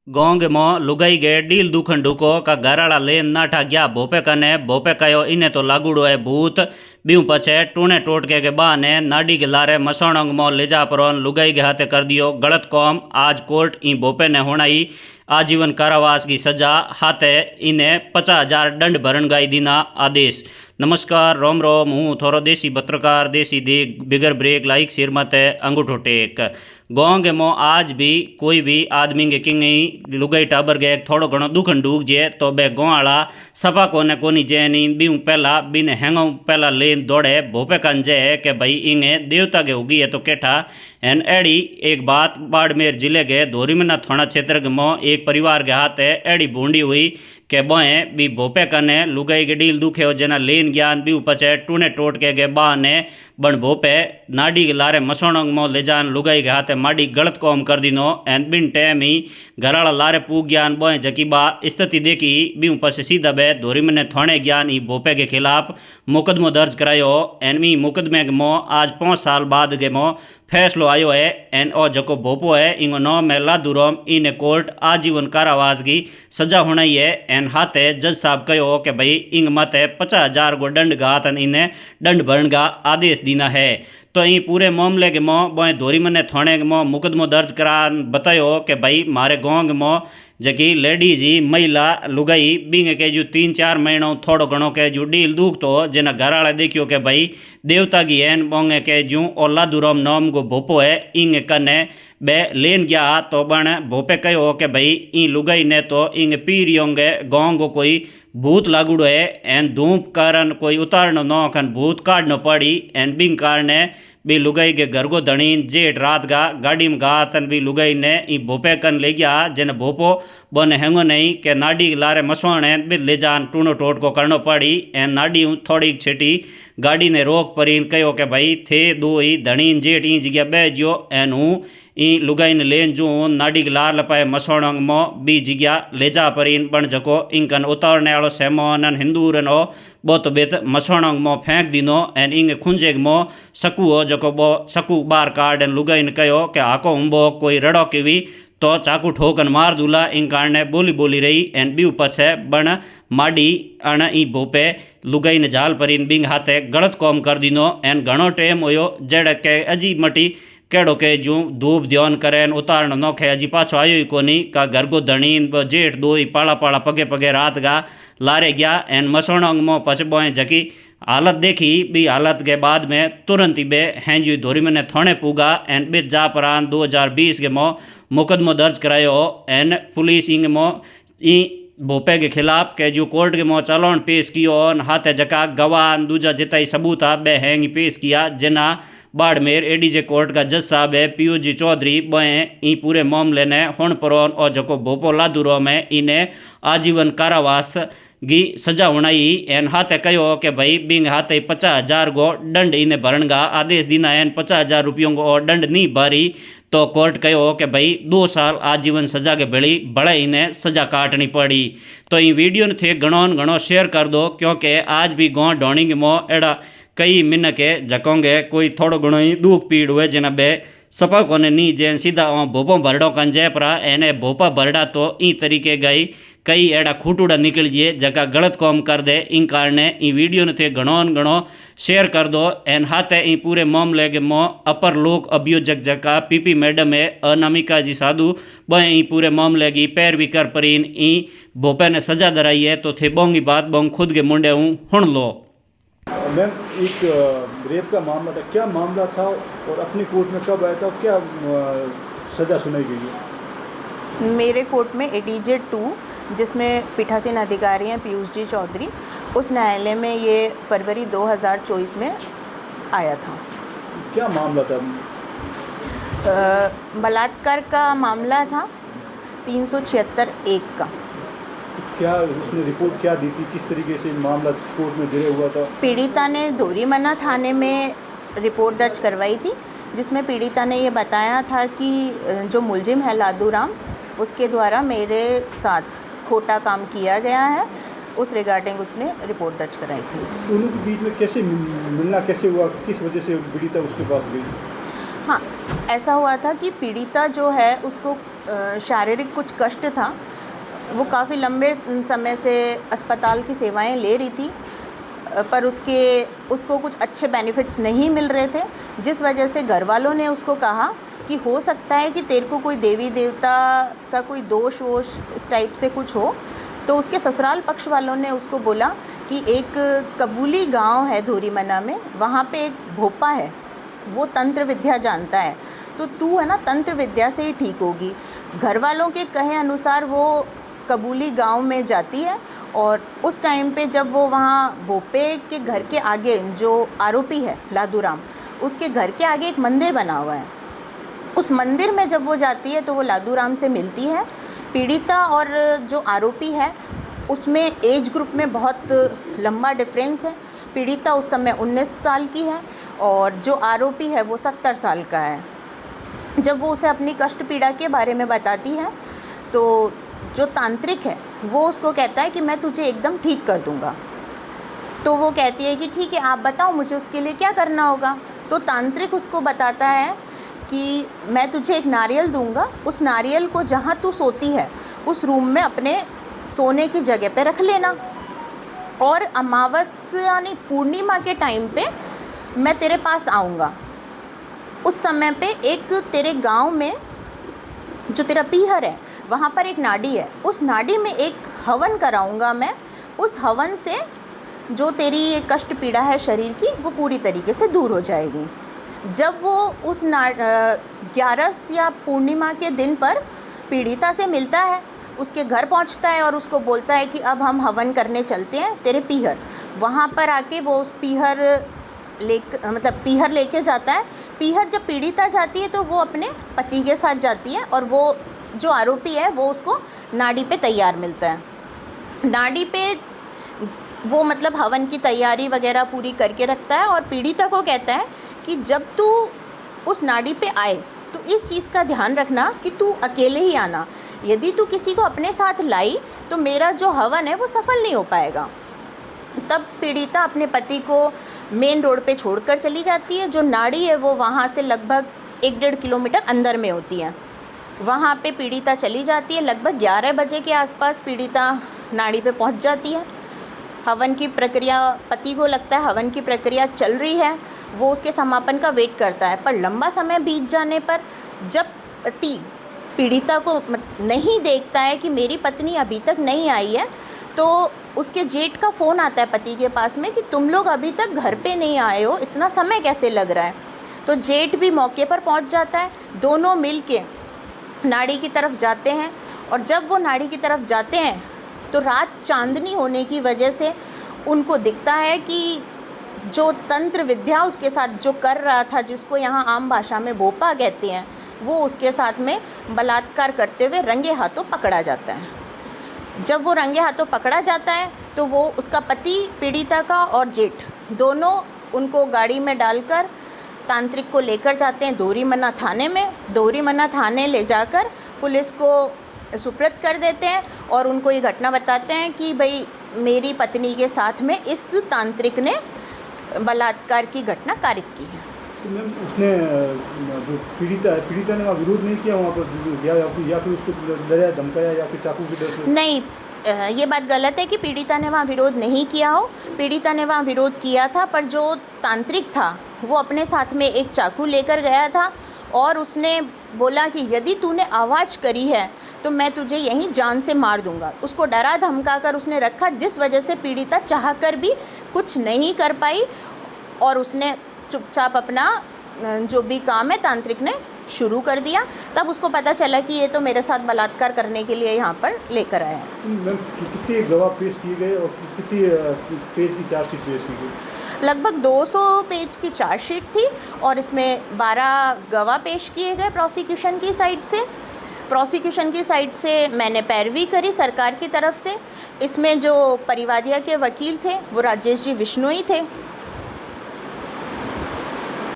Gong मो लुगाई गे deal दुखन ढुको का घराड़ा लेन नाठा गया भोपे कने भोपे कयो इन्हें तो लागूड़ो है भूत ब्यू पछे टूने टोटके के बहाने नाडी के लारे मसोणंग मो ले जा परोन लुगाई के हाथे कर दियो गलत कौम। आज कोर्ट ई भोपे ने होनाई आजीवन कारावास की सजा हाथे इन्हें 50,000 दंड भरण गाई दीना आदेश। नमस्कार रोम रोम हूँ थोरो देसी पत्रकार देसी देग बिगर ब्रेक लाइक सिर मत अंगूठो टेक। गाँव के मो आज भी कोई भी आदमी के किंग लुगाई टाबर गए थोड़ो घणो दुखन डूक जे तो बे गाँव वाला सपा कोने कोनी जे नी बीऊ पहला बिन हैंगो पहला लेन दौड़े भोपे कन जे के भाई इंगे देवता के उगी है तो केठा एन एड़ी एक बात बाड़मेर जिले के धोरीमना थाना क्षेत्र के मो एक परिवार के हाथ एड़ी बूंदी हुई के बोए भी भोपे कने लुगाई के डील दुखे हो जना लेन ज्ञान भी उपचे टूने टोट के बहाने बन भोपे नाडी के लारे मसोणंग मो ले जान लुगाई के हाथे माडी गलत कौम कर दिनो एन बिन टाइम ही घराड़ा लारे पूग ज्ञान बोए जकी बा स्थिति देखी भी उपसे सीधा बे धोरीमने थाने ज्ञान ही भोपे के खिलाफ मुकदमो दर्ज करायो एन मी मुकदमे के मो आज 5 साल बाद के मो फैसलो आयो है एन ओ जको भोपो है इंगो नाम है लादूरोम इन कोर्ट आजीवन कारावास की सजा होना है एन हाथे जज साहब कहो कि भाई इंग मत 50,000 गो दंड गातन इन्हें दंड भरण का आदेश दीना है। तो ई पूरे मामले के मो बोए धोरीमने थाने के मो मुकदमो दर्ज करा बतायो कि भाई मारे गाँव के मो जकी लेडीज ही महिला लुगाई बिंग के जो 3-4 महीनों थोड़ो घणो के जो डील दुख तो जना घर वाले देखियो के भाई देवता की एन बोंगे के जू और लादूराम नाम को भोपो है इंग कने बे लेन गया तो बन भोपे कहो के भाई ई लुगाई ने तो इंग पीरियोंगे गाँव को कोई भूत लागूड़ो है एन धूप कारण कोई उतारनो न खन भूत काटनो पड़ी एन बिंग कारणे भी लुगाई के घर को धनीन जेठ रात गा गाड़ी में गा तन भी लुगाई ने ई भोपे कन ले गया जन भोपो बन हैंगो नहीं के नाडी लारे मसवाने भी ले जान टूनो टोट को करनो पड़ी एन नाडी थोड़ी छेटी गाड़ी ने रोक परीन कहो के भाई थे दो ही धनीन जेठ ई जगह बह जो एन हूँ ई लुगाई ने लेन जो नाडी के लार लपाए मसोणंग मो बी जगह ले जा परीन बन जको इंकन उतारने वालो सेमोन हिंदूरन हो बो तो बेत मसोणंग मो फेंक दिनो एन इंग खुंजे मो सकू हो जको बो सकू बार कार्ड एन लुगाई ने कहो कि आको हुंबो कोई रड़ो केवी तो चाकू ठोकन मार दूला इन कारणे बोली बोली रही एन बी पछे बन माडी अण ई भोपे लुगाई ने जाल परीन बिंग हाथे गलत कौम कर दिनो एन घणो टेम होयो जड़ के अजी मटी केड़ो के जू धूप ध्यान करें उतारण नौखे अजी पाछो आयो ही कोनी का घर को धनीन जेठ दो ही पाला पाला पगे पगे रात गा लारे गया एन मसोणंग मो पचबोए जकी हालत देखी भी हालत के बाद में तुरंत ही बे हैंजी धोरीमने थाने पूगा एन बे जा परान 2020 के मो मुकदमो दर्ज करायो एन पुलिस इंग मो ई भोपे के खिलाफ के जो कोर्ट के मो चालान पेश कियो हाथे जका गवाह दूजा जिताई सबूत आ बे हैंगी पेश किया जना बाड़मेर एडीजे कोर्ट का जज साहब है पीयूष जी चौधरी बोए ई पूरे मामले ने हुण परोन और जको भोपो लादूरो में इन्हें आजीवन कारावास की सजा होनाई एन हाथे कहो कि भाई बिंग हाथे 50,000 गो दंड इन्हें भरण का आदेश दीना एन 50,000 रुपयों को और दंड नहीं भरी तो कोर्ट कहो कि भाई 2 साल आजीवन सजा के बेड़ी बड़े इन्हें सजा काटनी पड़ी। तो ये वीडियो ने थे घणो शेयर कर दो क्योंकि आज भी गाँव ढोणी मो एड़ा कई मिनके जकोंगे कोई थोड़ो घणो ही दुख पीड़ हुए जना बे सपा कोने नी जैन सीधा भोपो भरड़ो कन जय परा एने भोपा भरड़ा तो ई तरीके गई कई एड़ा खूटूड़ा निकल जिए जगह गलत कौम कर दे इन कारणे ई वीडियो ने थे घणो शेयर कर दो एन हाथे ई पूरे मामले के मो अपर लोक अभियोजक जका पीपी मैडम है अनामिका जी साधु बह ई पूरे मामले की पैरवी कर परीन ई भोपे ने सजा दराई है तो थे बोंगी बात बोंग खुद के मुंडे हूँ हुण लो। मैम एक रेप का मामला था, क्या मामला था और अपनी कोर्ट में कब आया था, क्या सज़ा सुनाई गई है? मेरे कोर्ट में एडीजे 2 जिसमें पीठासीन अधिकारी हैं पीयूष जी चौधरी, उस न्यायालय में ये फरवरी 2024 में आया था। क्या मामला था? बलात्कार का मामला था 376(1) का। क्या उसने रिपोर्ट क्या दी थी, किस तरीके से मामला कोर्ट में दर्ज हुआ था? पीड़िता ने धोरीमना थाने में रिपोर्ट दर्ज करवाई थी जिसमें पीड़िता ने ये बताया था कि जो मुलजिम है लादूराम उसके द्वारा मेरे साथ खोटा काम किया गया है, उस रिगार्डिंग उसने रिपोर्ट दर्ज कराई थी। उनके बीच में कैसे मिलना कैसे हुआ, किस वजह से पीड़िता उसके पास गई? हाँ, ऐसा हुआ था कि पीड़िता जो है उसको शारीरिक कुछ कष्ट था। वो काफ़ी लंबे समय से अस्पताल की सेवाएं ले रही थी, पर उसको कुछ अच्छे बेनिफिट्स नहीं मिल रहे थे, जिस वजह से घर वालों ने उसको कहा कि हो सकता है कि तेरे को कोई देवी देवता का कोई दोष वोश इस टाइप से कुछ हो। तो उसके ससुराल पक्ष वालों ने उसको बोला कि एक कबूली गांव है धोरीमना में, वहाँ पे एक भोपा है, वो तंत्र विद्या जानता है, तो तू है ना तंत्र विद्या से ही ठीक होगी। घर वालों के कहे अनुसार वो कबूली गांव में जाती है, और उस टाइम पे जब वो वहाँ भोपे के घर के आगे, जो आरोपी है लादूराम, उसके घर के आगे एक मंदिर बना हुआ है, उस मंदिर में जब वो जाती है तो वो लादूराम से मिलती है। पीड़िता और जो आरोपी है उसमें एज ग्रुप में बहुत लंबा डिफरेंस है। पीड़िता उस समय 19 साल की है और जो आरोपी है वो 70 साल का है। जब वो उसे अपनी कष्ट पीड़ा के बारे में बताती है तो जो तांत्रिक है वो उसको कहता है कि मैं तुझे एकदम ठीक कर दूंगा। तो वो कहती है कि ठीक है, आप बताओ मुझे उसके लिए क्या करना होगा। तो तांत्रिक उसको बताता है कि मैं तुझे एक नारियल दूंगा, उस नारियल को जहाँ तू सोती है उस रूम में अपने सोने की जगह पे रख लेना, और अमावस्या यानी पूर्णिमा के टाइम पे मैं तेरे पास आऊँगा। उस समय पे एक तेरे गांव में जो तेरा पीहर है वहाँ पर एक नाडी है, उस नाडी में एक हवन कराऊंगा मैं। उस हवन से जो तेरी ये कष्ट पीड़ा है शरीर की वो पूरी तरीके से दूर हो जाएगी। जब वो उस 11 या पूर्णिमा के दिन पर पीड़िता से मिलता है, उसके घर पहुंचता है और उसको बोलता है कि अब हम हवन करने चलते हैं तेरे पीहर। वहाँ पर आके वो उस पीहर लेके जाता है। पीहर जब पीड़िता जाती है तो वो अपने पति के साथ जाती है, और वो जो आरोपी है वो उसको नाड़ी पे तैयार मिलता है। नाड़ी पे वो मतलब हवन की तैयारी वगैरह पूरी करके रखता है और पीड़िता को कहता है कि जब तू उस नाड़ी पे आए तो इस चीज़ का ध्यान रखना कि तू अकेले ही आना। यदि तू किसी को अपने साथ लाई तो मेरा जो हवन है वो सफल नहीं हो पाएगा। तब पीड़िता अपने पति को मेन रोड पे छोड़कर चली जाती है। जो नाड़ी है वो वहाँ से लगभग 1-1.5 किलोमीटर अंदर में होती है। वहाँ पे पीड़िता चली जाती है। लगभग 11 बजे के आसपास पीड़िता नाड़ी पे पहुँच जाती है। हवन की प्रक्रिया, पति को लगता है हवन की प्रक्रिया चल रही है, वो उसके समापन का वेट करता है। पर लंबा समय बीत जाने पर जब पति पीड़िता को नहीं देखता है कि मेरी पत्नी अभी तक नहीं आई है, तो उसके जेठ का फ़ोन आता है पति के पास में कि तुम लोग अभी तक घर पे नहीं आए हो, इतना समय कैसे लग रहा है। तो जेठ भी मौके पर पहुंच जाता है। दोनों मिल के नाड़ी की तरफ जाते हैं, और जब वो नाड़ी की तरफ जाते हैं तो रात चांदनी होने की वजह से उनको दिखता है कि जो तंत्र विद्या उसके साथ जो कर रहा था, जिसको यहाँ आम भाषा में भोपा कहते हैं, वो उसके साथ में बलात्कार करते हुए रंगे हाथों पकड़ा जाता है। जब वो रंगे हाथों पकड़ा जाता है तो वो उसका पति पीड़िता का और जेठ दोनों उनको गाड़ी में डालकर तांत्रिक को लेकर जाते हैं धोरीमना थाने में। धोरीमना थाने ले जाकर पुलिस को सुपुर्द कर देते हैं और उनको ये घटना बताते हैं कि भाई मेरी पत्नी के साथ में इस तांत्रिक ने बलात्कार की घटना कारित की है। तो मैम उसने जो पीड़िता ने वहाँ विरोध नहीं किया वहाँ पर, या फिर उसको डराया धमकाया या फिर चाकू की डर से? नहीं, ये बात गलत है कि पीड़िता ने वहाँ विरोध नहीं किया हो। पीड़िता ने वहाँ विरोध किया था, पर जो तांत्रिक था वो अपने साथ में एक चाकू लेकर गया था और उसने बोला कि यदि तूने आवाज़ करी है तो मैं तुझे यहीं जान से मार दूंगा। उसको डरा धमका कर उसने रखा, जिस वजह से पीड़िता चाहकर भी कुछ नहीं कर पाई और उसने चुपचाप अपना जो भी काम है तांत्रिक ने शुरू कर दिया। तब उसको पता चला कि ये तो मेरे साथ बलात्कार करने के लिए यहाँ पर लेकर आया है। मैम कितने गवाह पेश किए गए और कितनी पेज की चार्जशीट पेश की गई? लगभग 200 पेज की चार्जशीट थी और इसमें 12 गवाह पेश किए गए प्रोसिक्यूशन की साइड से। प्रोसिक्यूशन की साइड से मैंने पैरवी करी सरकार की तरफ से। इसमें जो परिवादिया के वकील थे वो राजेश जी विश्नोई थे।